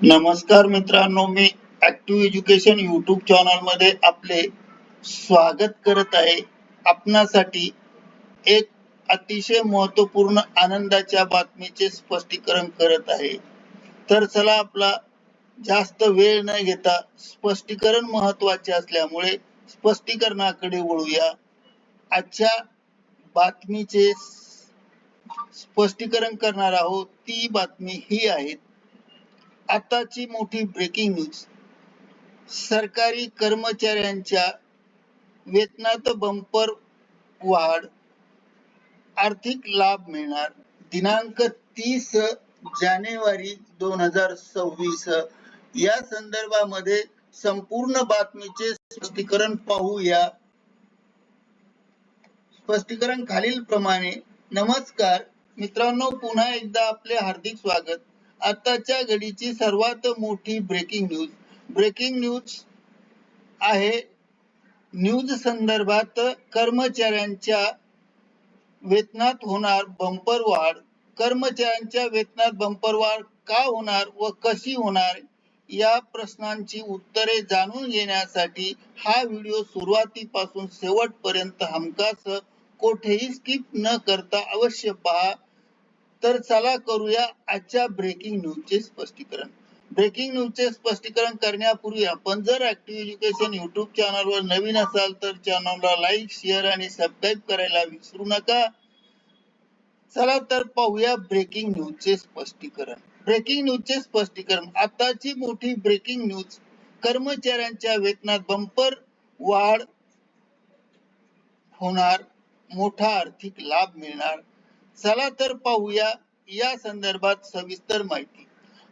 नमस्कार मित्रांनो, मी active education YouTube channel मध्ये आपले स्वागत करत आहे. आपणासाठी एक अतिशय महत्वपूर्ण आनंदाच्या बातमीचे स्पष्टीकरण करत आहे. तर चला आपला जास्त वेळ न घेता स्पष्टीकरण महत्वाचे असल्यामुळे स्पष्टीकरणाकडे वळूया. आजच्या बातमीचे स्पष्टीकरण करणार आहोत. ती बातमी ही आहे. आताची मोठी ब्रेकिंग न्यूज. सरकारी कर्मचाऱ्यांच्या वेतनात बंपर वाढ, आर्थिक लाभ मिळणार. दिनांक 30 जानेवारी 2026 या संदर्भामध्ये संपूर्ण बातमीचे स्पष्टीकरण पाहूया. स्पष्टीकरण खालील प्रमाणे. नमस्कार मित्रांनो, पुन्हा एकदा आपले हार्दिक स्वागत. आताच्या घडीची सर्वात मोठी ब्रेकिंग न्यूज आहे. न्यूज संदर्भात कर्मचाऱ्यांच्या वेतनात होणार बंपर वाढ. कर्मचाऱ्यांच्या वेतनात बंपर वाढ का होणार व कशी होणार या प्रश्नांची उत्तरे जाणून घेण्यासाठी हा व्हिडिओ सुरुवातीपासून शेवटपर्यंत हमखास कोठेही स्किप न करता अवश्य पहा. तर चला करूया आजच्या ब्रेकिंग न्यूजचे स्पष्टीकरण. ब्रेकिंग न्यूजचे स्पष्टीकरण करण्यापूर्वी आपण जर ऍक्टिव्ह एज्युकेशन युट्यूब चॅनलवर नवीन असाल तर चॅनलला लाईक, शेअर आणि सबस्क्राईब करायला विसरू नका. चला तर पाहूया ब्रेकिंग न्यूजचे स्पष्टीकरण. ब्रेकिंग न्यूजचे स्पष्टीकरण. आताची मोठी ब्रेकिंग न्यूज. कर्मचाऱ्यांच्या वेतनात बंपर वाढ होणार, मोठा आर्थिक लाभ मिळणार. चला तर पाहूया या संदर्भात सविस्तर माहिती.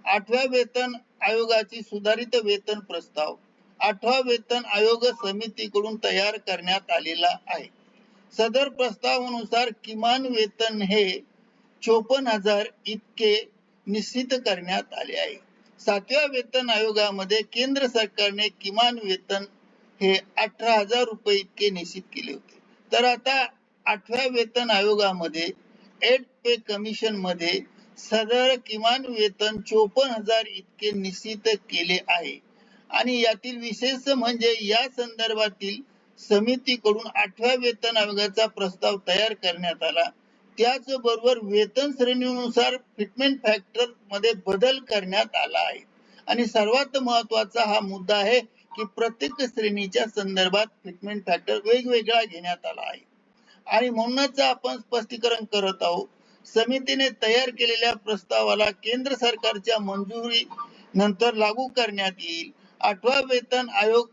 8व्या वेतन आयोगाची सुधारित वेतन प्रस्ताव 8वा वेतन आयोग समितीकडून तयार करण्यात आलेला आहे. सदर प्रस्तावानुसार किमान वेतन हे 54,000 इतके निश्चित करण्यात आले आहे. 7व्या वेतन आयोगामध्ये केंद्र सरकारने किमान वेतन हे 18,000 रुपये इतके निश्चित केले होते. तर आता 8व्या वेतन आयोगामध्ये 8 पे कमिशन मध्ये सदर किमान वेतन 54,000 इतके निश्चित केले आहे. आणि यातील विशेष म्हणजे या संदर्भातील समितीकडून 8व्या वेतन आयोगाचा प्रस्ताव तयार करण्यात आला. त्याचबरोबर वेतन श्रेणीनुसार फिटमेंट फॅक्टर मध्ये बदल करण्यात आला आहे. आणि सर्वात महत्वाचा हा मुद्दा आहे की प्रत्येक श्रेणीच्या संदर्भात फिटमेंट फॅक्टर वेगवेगळा घेण्यात आला आहे. आणि म्हणूनच आपण स्पष्टीकरण करत आहोत. समितीने तयार केलेल्या प्रस्तावाला केंद्र सरकारच्या मंजुरी नंतर लागू करण्यात येईल. 8वा वेतन आयोग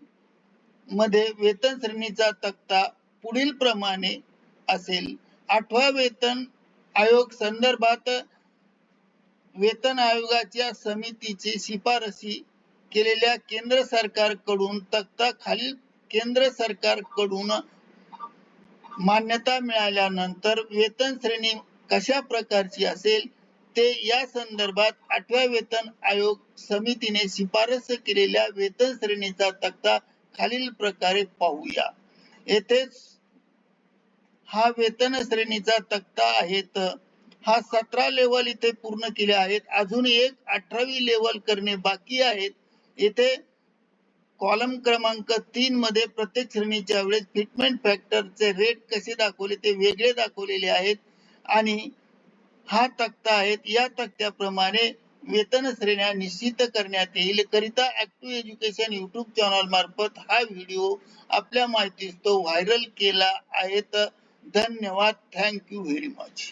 मध्ये वेतन श्रेणीचा तक्ता पुढील प्रमाणे असेल. 8वा वेतन आयोग संदर्भात वेतन आयोगाच्या समितीची शिफारसी केलेल्या केंद्र सरकारकडून तक्ता खालील केंद्र सरकारकडून मान्यता मिळाल्यानंतर वेतन श्रेणी कशा प्रकारची असेल ते या संदर्भात 8व्या वेतन आयोग समितीने शिफारस केलेल्या वेतन श्रेणीचा तक्ता खालील प्रकारे पाहूया. येथे हा वेतन श्रेणीचा तक्ता आहे. हा 17 लेवल इथे पूर्ण केले आहेत. अजून एक 18वी लेवल करणे बाकी आहेत. येथे कॉलम क्रमांक 3 मध्ये प्रत्येक श्रेणीच्या वेळेस फिटमेंट फॅक्टरचे रेट कसे दाखवले ते वेगळे दाखवलेले आहेत. आणि हा तक्ता आहे. या तक्त्याप्रमाणे वेतन श्रेण्या निश्चित करण्यात येईल. करिता ऍक्टिव्ह एज्युकेशन युट्यूब चॅनल मार्फत हा व्हिडिओ आपल्या माहितीस तो व्हायरल केला आहे. धन्यवाद. Thank you very much.